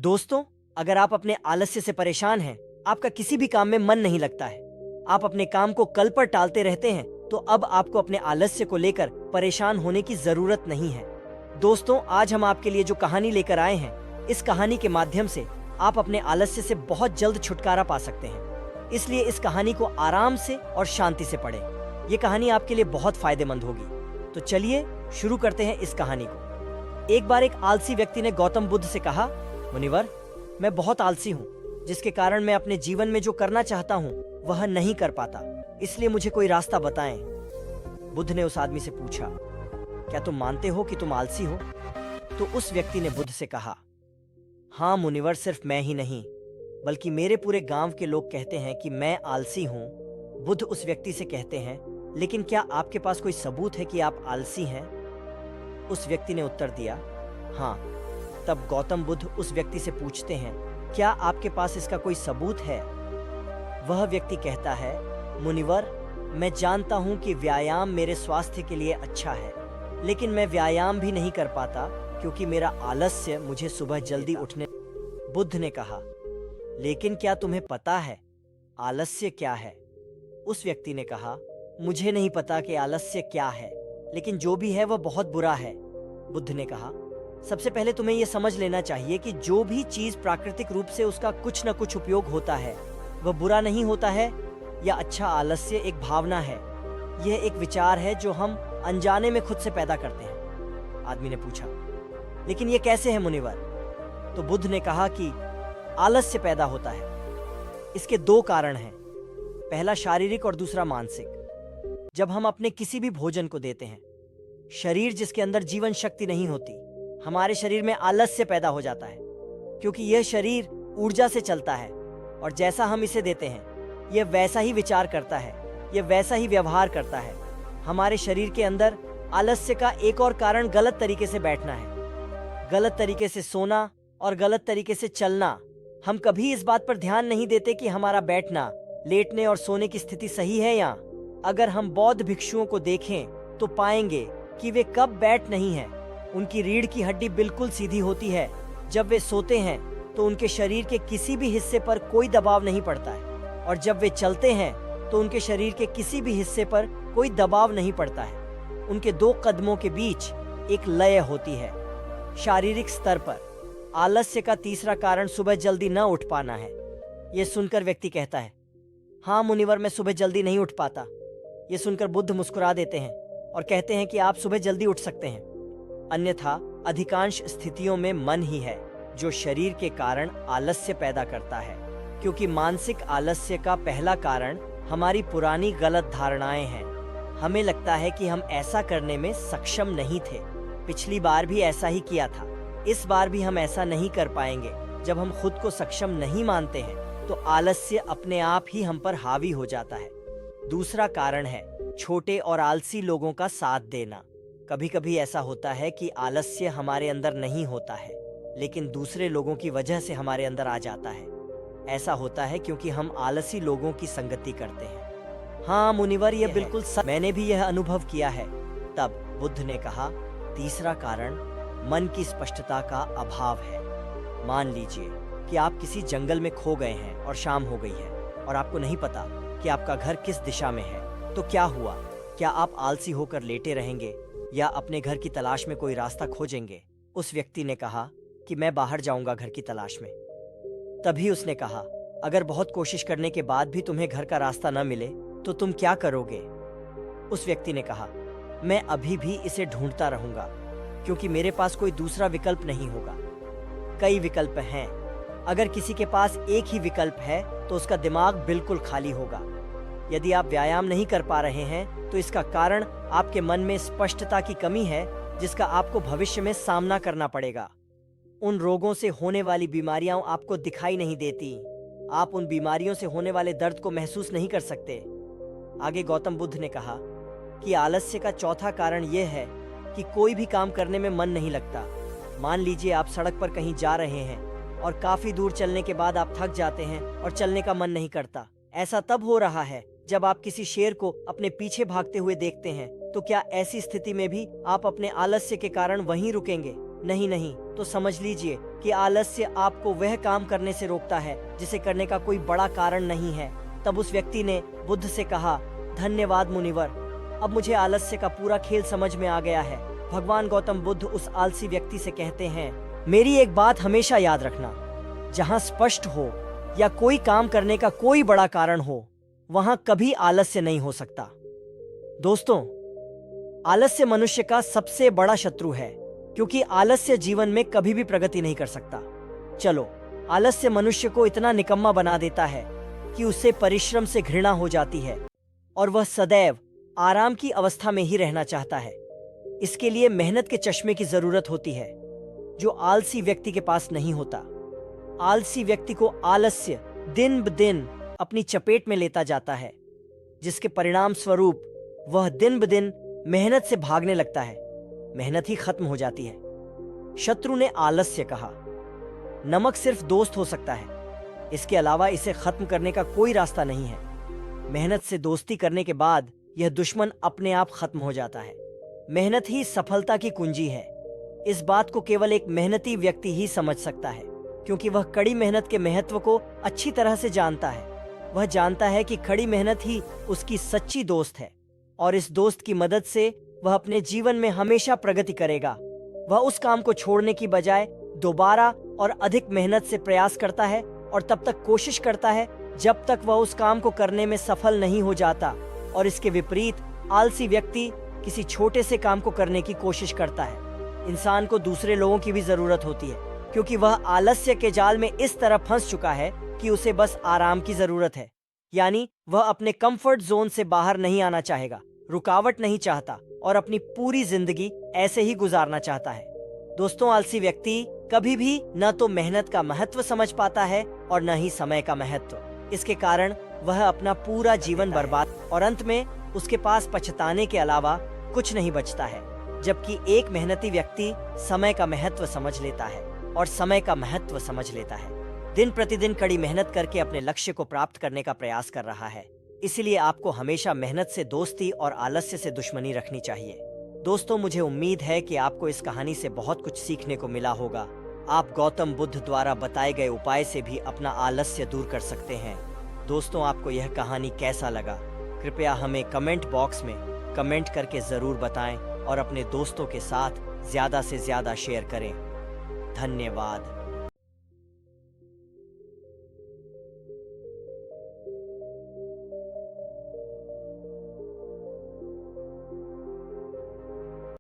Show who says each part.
Speaker 1: दोस्तों, अगर आप अपने आलस्य से परेशान हैं, आपका किसी भी काम में मन नहीं लगता है, आप अपने काम को कल पर टालते रहते हैं, तो अब आपको अपने आलस्य को लेकर परेशान होने की जरूरत नहीं है। दोस्तों, आज हम आपके लिए जो कहानी लेकर आए हैं, इस कहानी के माध्यम से आप अपने आलस्य से बहुत जल्द छुटकारा पा सकते हैं। इसलिए इस कहानी को आराम से और शांति से पढ़ें। ये कहानी आपके लिए बहुत फायदेमंद होगी। तो चलिए शुरू करते हैं इस कहानी को। एक बार एक आलसी व्यक्ति ने गौतम बुद्ध से कहा, मुनिवर, मैं बहुत आलसी हूँ, जिसके कारण मैं अपने जीवन में जो करना चाहता हूँ वह नहीं कर पाता, इसलिए मुझे कोई रास्ता बताएं। बुद्ध ने उस आदमी से पूछा, क्या तुम मानते हो कि तुम आलसी हो? तो उस व्यक्ति ने बुद्ध से कहा, हाँ मुनिवर, सिर्फ मैं ही नहीं बल्कि मेरे पूरे गांव के लोग कहते हैं कि मैं आलसी हूँ। बुद्ध उस व्यक्ति से कहते हैं, लेकिन क्या आपके पास कोई सबूत है कि आप आलसी हैं? उस व्यक्ति ने उत्तर दिया, हाँ। तब गौतम बुद्ध उस व्यक्ति से पूछते हैं, क्या आपके पास इसका कोई सबूत है? वह व्यक्ति कहता है, मुनिवर, मैं जानता हूं कि व्यायाम मेरे स्वास्थ्य के लिए अच्छा है, लेकिन मैं व्यायाम भी नहीं कर पाता क्योंकि मेरा आलस्य मुझे सुबह जल्दी उठने। बुद्ध ने कहा, लेकिन क्या तुम्हें पता है आलस्य क्या है? उस व्यक्ति ने कहा, मुझे नहीं पता कि आलस्य क्या है, लेकिन जो भी है वह बहुत बुरा है। बुद्ध ने कहा, सबसे पहले तुम्हें यह समझ लेना चाहिए कि जो भी चीज प्राकृतिक रूप से उसका कुछ न कुछ उपयोग होता है वह बुरा नहीं होता है या अच्छा। आलस्य एक भावना है, यह एक विचार है जो हम अनजाने में खुद से पैदा करते हैं। आदमी ने पूछा, लेकिन यह कैसे है मुनिवर? तो बुद्ध ने कहा कि आलस्य पैदा होता है, इसके दो कारण हैं, पहला शारीरिक और दूसरा मानसिक। जब हम अपने किसी भी भोजन को देते हैं, शरीर जिसके अंदर जीवन शक्ति नहीं होती, हमारे शरीर में आलस्य पैदा हो जाता है, क्योंकि यह शरीर ऊर्जा से चलता है और जैसा हम इसे देते हैं यह वैसा ही विचार करता है, यह वैसा ही व्यवहार करता है। हमारे शरीर के अंदर आलस्य का एक और कारण गलत तरीके से बैठना है, गलत तरीके से सोना और गलत तरीके से चलना। हम कभी इस बात पर ध्यान नहीं देते कि हमारा बैठना, लेटने और सोने की स्थिति सही है या। अगर हम बौद्ध भिक्षुओं को देखें तो पाएंगे कि वे कब बैठ नहीं हैं। उनकी रीढ़ की हड्डी बिल्कुल सीधी होती है। जब वे सोते हैं तो उनके शरीर के किसी भी हिस्से पर कोई दबाव नहीं पड़ता है, और जब वे चलते हैं तो उनके शरीर के किसी भी हिस्से पर कोई दबाव नहीं पड़ता है। उनके दो कदमों के बीच एक लय होती है। शारीरिक स्तर पर आलस्य का तीसरा कारण सुबह जल्दी न उठ पाना है। यह सुनकर व्यक्ति कहता है, हाँ मुनिवर, मैं सुबह जल्दी नहीं उठ पाता। यह सुनकर बुद्ध मुस्कुरा देते हैं और कहते हैं कि आप सुबह जल्दी उठ सकते हैं, अन्यथा अधिकांश स्थितियों में मन ही है जो शरीर के कारण आलस्य पैदा करता है, क्योंकि मानसिक आलस्य का पहला कारण हमारी पुरानी गलत धारणाएं हैं। हमें लगता है कि हम ऐसा करने में सक्षम नहीं थे, पिछली बार भी ऐसा ही किया था, इस बार भी हम ऐसा नहीं कर पाएंगे। जब हम खुद को सक्षम नहीं मानते हैं तो आलस्य अपने आप ही हम पर हावी हो जाता है। दूसरा कारण है छोटे और आलसी लोगों का साथ देना। कभी कभी ऐसा होता है कि आलस्य हमारे अंदर नहीं होता है, लेकिन दूसरे लोगों की वजह से हमारे अंदर आ जाता है। ऐसा होता है क्योंकि हम आलसी लोगों की संगति करते हैं। हाँ मुनिवर, यह बिल्कुल सच, मैंने भी यह अनुभव किया है। तब बुद्ध ने कहा, तीसरा कारण मन की स्पष्टता का अभाव है। मान लीजिए कि आप किसी जंगल में खो गए हैं और शाम हो गई है और आपको नहीं पता कि आपका घर किस दिशा में है, तो क्या हुआ? क्या आप आलसी होकर लेटे रहेंगे या अपने घर की तलाश में कोई रास्ता खोजेंगे? उस व्यक्ति ने कहा कि मैं बाहर जाऊंगा घर की तलाश में। तभी उसने कहा, अगर बहुत कोशिश करने के बाद भी तुम्हें घर का रास्ता न मिले तो तुम क्या करोगे? उस व्यक्ति ने कहा, मैं अभी भी इसे ढूंढता रहूंगा, क्योंकि मेरे पास कोई दूसरा विकल्प नहीं होगा। कई विकल्प हैं। अगर किसी के पास एक ही विकल्प है तो उसका दिमाग बिल्कुल खाली होगा। यदि आप व्यायाम नहीं कर पा रहे हैं तो इसका कारण आपके मन में स्पष्टता की कमी है, जिसका आपको भविष्य में सामना करना पड़ेगा। उन रोगों से होने वाली बीमारियां आपको दिखाई नहीं देती। आप उन बीमारियों से होने वाले दर्द को महसूस नहीं कर सकते। आगे गौतम बुद्ध ने कहा कि आलस्य का चौथा कारण यह है कि कोई भी काम करने में मन नहीं लगता। मान लीजिए आप सड़क पर कहीं जा रहे हैं और काफी दूर चलने के बाद आप थक जाते हैं और चलने का मन नहीं करता। ऐसा तब हो रहा है जब आप किसी शेर को अपने पीछे भागते हुए देखते हैं। तो क्या ऐसी स्थिति में भी आप अपने आलस्य के कारण वहीं रुकेंगे? नहीं नहीं, तो समझ लीजिए कि आलस्य आपको वह काम करने से रोकता है जिसे करने का कोई बड़ा कारण नहीं है। तब उस व्यक्ति ने बुद्ध से कहा, धन्यवाद मुनिवर, अब मुझे आलस्य का पूरा खेल समझ में आ गया है। भगवान गौतम बुद्ध उस आलसी व्यक्ति से कहते हैं, मेरी एक बात हमेशा याद रखना, जहाँ स्पष्ट हो या कोई काम करने का कोई बड़ा कारण हो, वहां कभी आलस्य नहीं हो सकता। दोस्तों, आलस्य मनुष्य का सबसे बड़ा शत्रु है, क्योंकि आलस्य जीवन में कभी भी प्रगति नहीं कर सकता। चलो, आलस्य मनुष्य को इतना निकम्मा बना देता है कि उसे परिश्रम से घृणा हो जाती है और वह सदैव आराम की अवस्था में ही रहना चाहता है। इसके लिए मेहनत के चश्मे की जरूरत होती है, जो आलसी व्यक्ति के पास नहीं होता। आलसी व्यक्ति को आलस्य दिन ब दिन अपनी चपेट में लेता जाता है, जिसके परिणाम स्वरूप वह दिन ब दिन मेहनत से भागने लगता है। मेहनत ही खत्म हो जाती है। शत्रु ने आलस्य कहा, नमक सिर्फ दोस्त हो सकता है, इसके अलावा इसे खत्म करने का कोई रास्ता नहीं है। मेहनत से दोस्ती करने के बाद यह दुश्मन अपने आप खत्म हो जाता है। मेहनत ही सफलता की कुंजी है। इस बात को केवल एक मेहनती व्यक्ति ही समझ सकता है, क्योंकि वह कड़ी मेहनत के महत्व को अच्छी तरह से जानता है। वह जानता है कि कड़ी मेहनत ही उसकी सच्ची दोस्त है, और इस दोस्त की मदद से वह अपने जीवन में हमेशा प्रगति करेगा। वह उस काम को छोड़ने की बजाय दोबारा और अधिक मेहनत से प्रयास करता है, और तब तक कोशिश करता है जब तक वह उस काम को करने में सफल नहीं हो जाता। और इसके विपरीत आलसी व्यक्ति किसी छोटे से काम को करने की कोशिश करता है। इंसान को दूसरे लोगों की भी जरूरत होती है, क्योंकि वह आलस्य के जाल में इस तरह फंस चुका है कि उसे बस आराम की जरूरत है। यानी वह अपने कंफर्ट जोन से बाहर नहीं आना चाहेगा, रुकावट नहीं चाहता, और अपनी पूरी जिंदगी ऐसे ही गुजारना चाहता है। दोस्तों, आलसी व्यक्ति कभी भी न तो मेहनत का महत्व समझ पाता है और न ही समय का महत्व। इसके कारण वह अपना पूरा जीवन बर्बाद, और अंत में उसके पास पछताने के अलावा कुछ नहीं बचता है। जबकि एक मेहनती व्यक्ति समय का महत्व समझ लेता है और समय का महत्व समझ लेता है। दिन प्रतिदिन कड़ी मेहनत करके अपने लक्ष्य को प्राप्त करने का प्रयास कर रहा है। इसलिए आपको हमेशा मेहनत से दोस्ती और आलस्य से दुश्मनी रखनी चाहिए। दोस्तों, मुझे उम्मीद है कि आपको इस कहानी से बहुत कुछ सीखने को मिला होगा। आप गौतम बुद्ध द्वारा बताए गए उपाय से भी अपना आलस्य दूर कर सकते हैं। दोस्तों, आपको यह कहानी कैसा लगा? कृपया हमें कमेंट बॉक्स में कमेंट करके जरूर बताएं और अपने दोस्तों के साथ ज्यादा से ज्यादा शेयर करें। धन्यवाद।